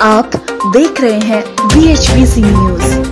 आप देख रहे हैं BHBC न्यूज।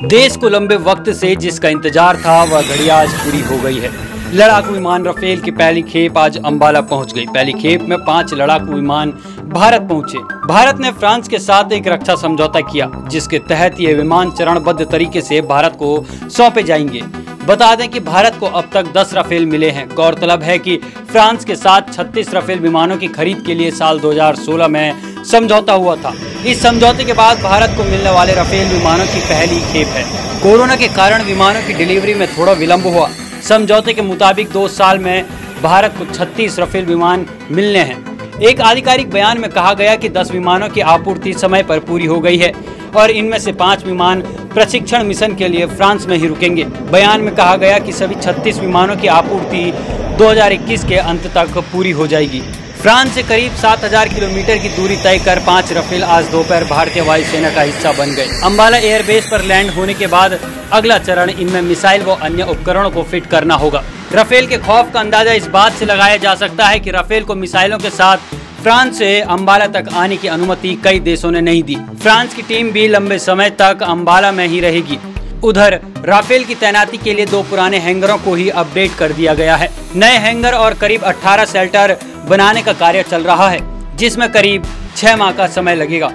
देश को लंबे वक्त से जिसका इंतजार था वह घड़ी आज पूरी हो गई है। लड़ाकू विमान राफेल की पहली खेप आज अंबाला पहुंच गई। पहली खेप में 5 लड़ाकू विमान भारत पहुंचे। भारत ने फ्रांस के साथ एक रक्षा समझौता किया, जिसके तहत ये विमान चरणबद्ध तरीके से भारत को सौंपे जाएंगे। बता दें कि भारत को अब तक 10 राफेल मिले हैं। गौरतलब है कि फ्रांस के साथ 36 राफेल विमानों की खरीद के लिए साल 2016 में समझौता हुआ था। इस समझौते के बाद भारत को मिलने वाले राफेल विमानों की पहली खेप है। कोरोना के कारण विमानों की डिलीवरी में थोड़ा विलंब हुआ। समझौते के मुताबिक 2 साल में भारत को 36 राफेल विमान मिलने हैं। एक आधिकारिक बयान में कहा गया कि 10 विमानों की आपूर्ति समय पर पूरी हो गई है और इनमें से 5 विमान प्रशिक्षण मिशन के लिए फ्रांस में ही रुकेंगे। बयान में कहा गया कि सभी 36 विमानों की आपूर्ति 2021 के अंत तक पूरी हो जाएगी। फ्रांस से करीब 7000 किलोमीटर की दूरी तय कर 5 राफेल आज दोपहर भारतीय वायुसेना का हिस्सा बन गए। अंबाला एयरबेस पर लैंड होने के बाद अगला चरण इनमें मिसाइल व अन्य उपकरणों को फिट करना होगा। राफेल के खौफ का अंदाजा इस बात से लगाया जा सकता है कि राफेल को मिसाइलों के साथ फ्रांस से अंबाला तक आने की अनुमति कई देशों ने नहीं दी। फ्रांस की टीम भी लंबे समय तक अंबाला में ही रहेगी। उधर राफेल की तैनाती के लिए 2 पुराने हैंगरों को ही अपडेट कर दिया गया है। नए हैंगर और करीब 18 शेल्टर बनाने का कार्य चल रहा है, जिसमें करीब 6 माह का समय लगेगा।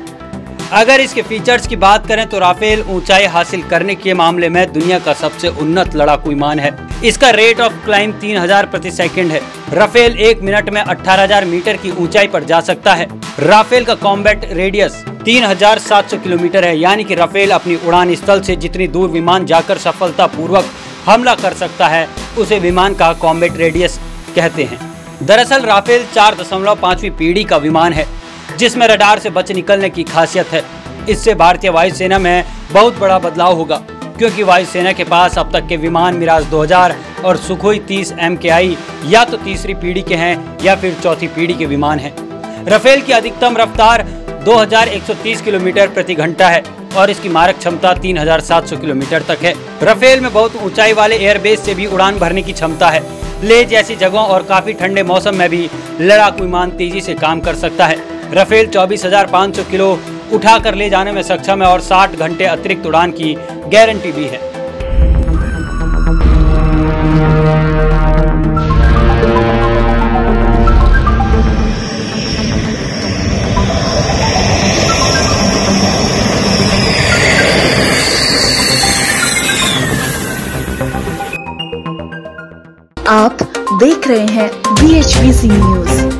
अगर इसके फीचर्स की बात करें तो राफेल ऊंचाई हासिल करने के मामले में दुनिया का सबसे उन्नत लड़ाकू विमान है। इसका रेट ऑफ क्लाइंब 3000 प्रति सेकंड है। राफेल 1 मिनट में 18000 मीटर की ऊंचाई पर जा सकता है। राफेल का कॉम्बैट रेडियस 3700 किलोमीटर है, यानी कि राफेल अपनी उड़ान स्थल से जितनी दूर विमान जाकर सफलतापूर्वक हमला कर सकता है उसे विमान का कॉम्बैट रेडियस कहते हैं। दरअसल राफेल 4.5वीं पीढ़ी का विमान है, जिसमें रडार से बच निकलने की खासियत है। इससे भारतीय वायुसेना में बहुत बड़ा बदलाव होगा, क्योंकि वायुसेना के पास अब तक के विमान मिराज 2000 और सुखोई 30 MKI या तो तीसरी पीढ़ी के हैं या फिर चौथी पीढ़ी के विमान हैं। राफेल की अधिकतम रफ्तार 2130 किलोमीटर प्रति घंटा है और इसकी मारक क्षमता 3700 किलोमीटर तक है। राफेल में बहुत ऊंचाई वाले एयरबेस से भी उड़ान भरने की क्षमता है। लेह जैसी जगहों और काफी ठंडे मौसम में भी लड़ाकू विमान तेजी से काम कर सकता है। राफेल 24,500 किलो उठाकर ले जाने में सक्षम है और 60 घंटे अतिरिक्त उड़ान की गारंटी भी है। आप देख रहे हैं BHBC न्यूज।